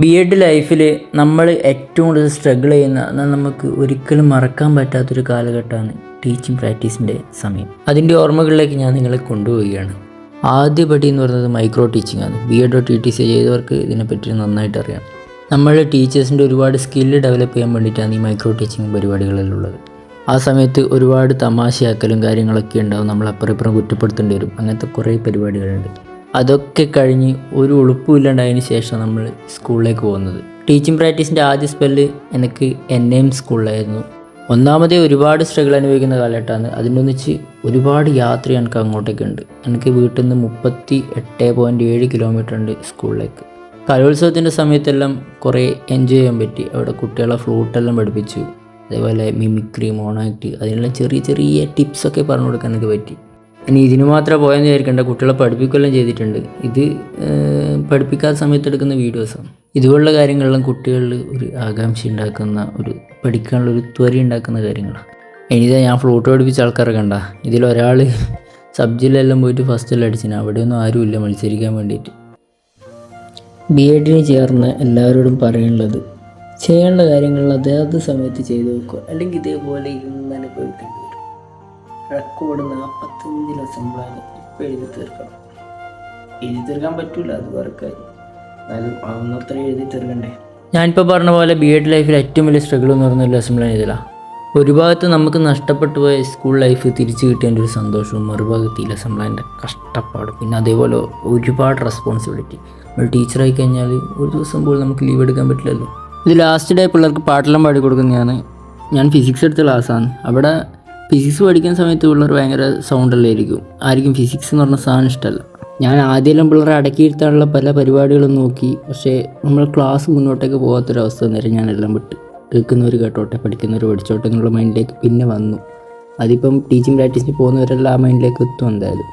ബി.എഡ് ലൈഫിൽ നമ്മൾ ഏറ്റവും കൂടുതൽ സ്ട്രഗിൾ ചെയ്യുന്ന, എന്നാൽ നമുക്ക് ഒരിക്കലും മറക്കാൻ പറ്റാത്തൊരു കാലഘട്ടമാണ് ടീച്ചിങ് പ്രാക്ടീസിൻ്റെ സമയം. അതിൻ്റെ ഓർമ്മകളിലേക്ക് ഞാൻ നിങ്ങളെ കൊണ്ടുപോവുകയാണ്. ആദ്യപടി എന്ന് പറയുന്നത് മൈക്രോ ടീച്ചിങ് ആണ്. ബി.എഡോ ടി.ടി.സി ചെയ്തവർക്ക് ഇതിനെപ്പറ്റി നന്നായിട്ട് അറിയാം. നമ്മൾ ടീച്ചേഴ്സിൻ്റെ ഒരുപാട് സ്കില്ല് ഡെവലപ്പ് ചെയ്യാൻ വേണ്ടിയിട്ടാണ് ഈ മൈക്രോ ടീച്ചിങ് പരിപാടികളിലുള്ളത്. ആ സമയത്ത് ഒരുപാട് തമാശയാക്കലും കാര്യങ്ങളൊക്കെ ഉണ്ടാവും. നമ്മൾ അപ്പുറം കുറ്റപ്പെടുത്തേണ്ടി വരും. അങ്ങനത്തെ കുറേ പരിപാടികളുണ്ട്. അതൊക്കെ കഴിഞ്ഞ് ഒരു ഉളുപ്പുമില്ലാണ്ടായതിന് ശേഷം നമ്മൾ സ്കൂളിലേക്ക് പോകുന്നത്. ടീച്ചിങ് പ്രാക്ടീസിൻ്റെ ആദ്യ സ്പെല്ല് എനിക്ക് NAM സ്കൂളിലായിരുന്നു. ഒന്നാമതേ ഒരുപാട് സ്ട്രഗിൾ അനുഭവിക്കുന്ന കാലഘട്ടമാണ്. അതിനൊന്നിച്ച് ഒരുപാട് യാത്ര എനിക്ക് അങ്ങോട്ടേക്ക് ഉണ്ട്. എനിക്ക് വീട്ടിൽ നിന്ന് 38.7 കിലോമീറ്റർ ഉണ്ട് സ്കൂളിലേക്ക്. കലോത്സവത്തിൻ്റെ സമയത്തെല്ലാം കുറേ എൻജോയ് ചെയ്യാൻ പറ്റി. അവിടെ കുട്ടികളെ ഫ്ലൂട്ടെല്ലാം പഠിപ്പിച്ചു. അതേപോലെ മിമിക്രി, മോണാക്ട്, അതിനുള്ള ചെറിയ ടിപ്സൊക്കെ പറഞ്ഞു കൊടുക്കാൻ എനിക്ക് പറ്റി. ഇനി ഇതിന് മാത്രമേ പോയെന്ന് വിചാരിക്കേണ്ട, കുട്ടികളെ പഠിപ്പിക്കുകയെല്ലാം ചെയ്തിട്ടുണ്ട്. ഇത് പഠിപ്പിക്കാത്ത സമയത്ത് എടുക്കുന്ന വീഡിയോസാണ്. ഇതുപോലുള്ള കാര്യങ്ങളെല്ലാം കുട്ടികളിൽ ഒരു ആകാംക്ഷ ഉണ്ടാക്കുന്ന, ഒരു പഠിക്കാനുള്ളൊരു ത്വര ഉണ്ടാക്കുന്ന കാര്യങ്ങളാണ്. ഇനിതാ ഞാൻ ഫ്ലൂട്ട് പഠിപ്പിച്ച ആൾക്കാരെ കണ്ട, ഇതിലൊരാൾ സബ്ജിലെല്ലാം പോയിട്ട് ഫസ്റ്റിൽ അടിച്ചിന്. അവിടെയൊന്നും ആരുമില്ല മത്സരിക്കാൻ വേണ്ടിയിട്ട്. ബി.എഡിന് ചേർന്ന് എല്ലാവരോടും പറയാനുള്ളത്, ചെയ്യേണ്ട കാര്യങ്ങൾ അതാത് സമയത്ത് ചെയ്തു വെക്കുക. അല്ലെങ്കിൽ ഇതേപോലെ ഇരുന്ന് അനുഭവിക്കേണ്ടി വരും. റെക്കോർഡ് 45 അസംബ്ലാണ് ഇപ്പോൾ എഴുതി തീർക്കാൻ പറ്റൂല, അത് വേറെ കാര്യം. എന്നാലും അന്നത്ര എഴുതി തീർക്കണ്ടേ. ഞാനിപ്പോൾ പറഞ്ഞ പോലെ ബി.എഡ് ലൈഫിൽ ഏറ്റവും വലിയ സ്ട്രഗിൾ എന്ന് പറഞ്ഞ അസംബ്ലി എഴുതില്ല. ഒരു ഭാഗത്ത് നമുക്ക് നഷ്ടപ്പെട്ടു പോയ സ്കൂൾ ലൈഫ് തിരിച്ചു കിട്ടേണ്ട ഒരു സന്തോഷവും, മറുഭാഗത്ത് അസംബ്ലിൻ്റെ കഷ്ടപ്പാടും, പിന്നെ അതേപോലെ ഒരുപാട് റെസ്പോൺസിബിലിറ്റി. നമ്മൾ ടീച്ചറായി കഴിഞ്ഞാൽ ഒരു ദിവസം പോലും നമുക്ക് ലീവ് എടുക്കാൻ പറ്റില്ലല്ലോ. ഇത് ലാസ്റ്റ് ഡേ പിള്ളേർക്ക് പാട്ടെല്ലാം പാടി കൊടുക്കുന്നതാണ്. ഞാൻ ഫിസിക്സ് എടുത്ത ക്ലാസ്സാണ്. അവിടെ ഫിസിക്സ് പഠിക്കുന്ന സമയത്ത് പിള്ളേർ ഭയങ്കര സൗണ്ടെല്ലാം ആയിരിക്കും. ആർക്കും ഫിസിക്സ് എന്ന് പറഞ്ഞ സാധനം ഇഷ്ടമല്ല. ഞാൻ ആദ്യമെല്ലാം പിള്ളേരെ അടക്കിയിരുത്താനുള്ള പല പരിപാടികളും നോക്കി. പക്ഷേ നമ്മൾ ക്ലാസ് മുന്നോട്ടേക്ക് പോകാത്തൊരവസ്ഥ നേരം ഞാനെല്ലാം വിട്ട്. കേൾക്കുന്നവർ കേട്ടോട്ടെ, പഠിക്കുന്നവർ പഠിച്ചോട്ടെ എന്നുള്ള മൈൻഡിലേക്ക് പിന്നെ വന്നു. അതിപ്പം ടീച്ചിങ് പ്രാക്ടീസിന് പോകുന്നവരെല്ലാം ആ മൈൻഡിലേക്ക് എത്തും എന്തായാലും.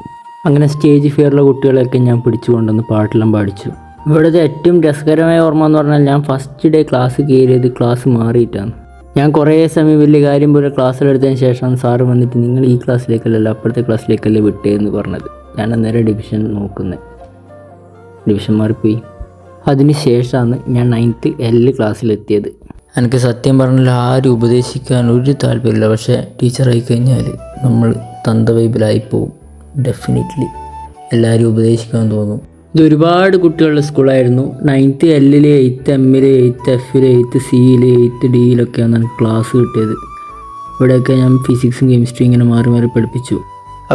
അങ്ങനെ സ്റ്റേജ് ഫിയറുള്ള കുട്ടികളെയൊക്കെ ഞാൻ പിടിച്ചു കൊണ്ടുവന്ന് പാട്ടെല്ലാം പാടിച്ചു. ഇവിടുത്തെ ഏറ്റവും രസകരമായ ഓർമ്മ എന്ന് പറഞ്ഞാൽ, ഞാൻ ഫസ്റ്റ് ഡേ ക്ലാസ് കയറിയത് ക്ലാസ് മാറിയിട്ടാണ്. ഞാൻ കുറേ സമയം വലിയ കാര്യം പോലെ ക്ലാസ്സിലെടുത്തതിന് ശേഷമാണ് സാറ് വന്നിട്ട് നിങ്ങൾ ഈ ക്ലാസ്സിലേക്കല്ലല്ലോ അപ്പുറത്തെ ക്ലാസ്സിലേക്കല്ലേ വിട്ടേ എന്ന് പറഞ്ഞത്. ഞാൻ അന്നേരം ഡിവിഷൻ നോക്കുന്നത്, ഡിവിഷൻ മാറിപ്പോയി. അതിന് ശേഷമാണ് ഞാൻ 9th L ക്ലാസ്സിലെത്തിയത്. എനിക്ക് സത്യം പറഞ്ഞാൽ ആരും ഉപദേശിക്കാൻ ഒരു താല്പര്യമില്ല. പക്ഷേ ടീച്ചറായി കഴിഞ്ഞാൽ നമ്മൾ തന്ത വൈബിലായിപ്പോവും. ഡെഫിനറ്റ്ലി എല്ലാവരും ഉപദേശിക്കാൻ തോന്നും. ഇത് ഒരുപാട് കുട്ടികളുടെ സ്കൂളായിരുന്നു. 9th L, 8th M, 8th F, 8th C, 8th D എനിക്ക് ക്ലാസ് കിട്ടിയത്. ഇവിടെയൊക്കെ ഞാൻ ഫിസിക്സും കെമിസ്ട്രി ഇങ്ങനെ മാറി പഠിപ്പിച്ചു.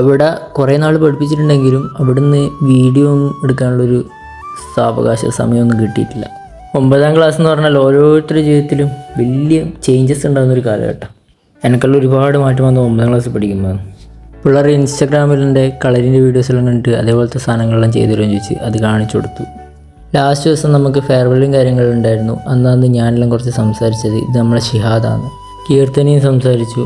അവിടെ കുറേ നാൾ പഠിപ്പിച്ചിട്ടുണ്ടെങ്കിലും അവിടുന്ന് വീഡിയോ ഒന്നും എടുക്കാനുള്ളൊരു സാവകാശ സമയമൊന്നും കിട്ടിയിട്ടില്ല. 9ാം ക്ലാസ് എന്ന് പറഞ്ഞാൽ ഓരോരുത്തരുടെ ജീവിതത്തിലും വലിയ ചേഞ്ചസ് ഉണ്ടാകുന്നൊരു കാലഘട്ടം. എനിക്കുള്ള ഒരുപാട് മാറ്റം വന്ന് 9ാം ക്ലാസ്സിൽ പഠിക്കുമ്പോൾ. പിള്ളേർ ഇൻസ്റ്റാഗ്രാമിലെ കളറിൻ്റെ വീഡിയോസെല്ലാം കണ്ടിട്ട് അതേപോലത്തെ സാധനങ്ങളെല്ലാം ചെയ്തു തരുമെന്ന് ചോദിച്ച് അത് കാണിച്ചു കൊടുത്തു. ലാസ്റ്റ് ദിവസം നമുക്ക് ഫെയർവെല്ലും കാര്യങ്ങളുണ്ടായിരുന്നു. അന്നാന്ന് ഞാനെല്ലാം കുറച്ച് സംസാരിച്ചത്. ഇത് നമ്മളെ ഷിഹാദാണ്. കീർത്തനയും സംസാരിച്ചു.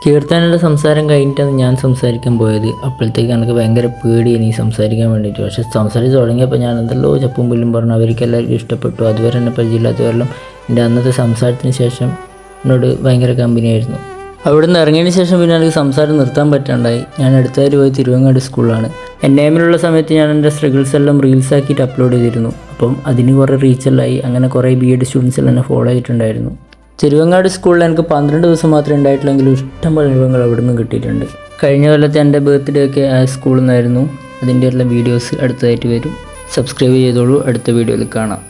കീർത്തനയുടെ സംസാരം കഴിഞ്ഞിട്ടാണ് ഞാൻ സംസാരിക്കാൻ പോയത്. അപ്പോഴത്തേക്ക് എനിക്ക് ഭയങ്കര പേടിയാണ് ഈ സംസാരിക്കാൻ വേണ്ടിയിട്ട്. പക്ഷേ സംസാരിച്ച് തുടങ്ങിയപ്പോൾ ഞാൻ എന്തെല്ലോ ചപ്പും പുല്ലും പറഞ്ഞു. അവർക്ക് എല്ലാവർക്കും ഇഷ്ടപ്പെട്ടു. അതുവരെ എന്നെ പരിചയമില്ലാത്തവരെല്ലാം എൻ്റെ അന്നത്തെ സംസാരത്തിന് ശേഷം എന്നോട് ഭയങ്കര കമ്പനിയായിരുന്നു. അവിടെ നിന്ന് ഇറങ്ങിയതിന് ശേഷം പിന്നെ എനിക്ക് സംസാരം നിർത്താൻ പറ്റാണ്ടായി. ഞാൻ അടുത്തതായിട്ട് പോയി തിരുവങ്ങാട് സ്കൂളിലാണ്. NAM സമയത്ത് ഞാൻ എൻ്റെ സ്ട്രഗിൾസ് എല്ലാം റീൽസാക്കിയിട്ട് അപ്ലോഡ് ചെയ്തിരുന്നു. അപ്പം അതിന് കുറേ റീച്ചെല്ലായി. അങ്ങനെ കുറേ B.Ed സ്റ്റുഡൻസ് എല്ലാം എന്നെ ഫോളോ ചെയ്തിട്ടുണ്ടായിരുന്നു. തിരുവങ്ങാട് സ്കൂളിൽ എനിക്ക് 12 ദിവസം മാത്രമേ ഉണ്ടായിട്ടുള്ളെങ്കിലും ഇഷ്ടംപോലെ അനുഭവങ്ങൾ അവിടെ നിന്ന് കിട്ടിയിട്ടുണ്ട്. കഴിഞ്ഞ കൊല്ലത്തെ എൻ്റെ ബർത്ത്ഡേ ഒക്കെ ആ സ്കൂളിൽ നിന്നായിരുന്നു. അതിൻ്റെ എല്ലാം വീഡിയോസ് അടുത്തതായിട്ട് വരും. സബ്സ്ക്രൈബ് ചെയ്തോളൂ. അടുത്ത വീഡിയോയിൽ കാണാം.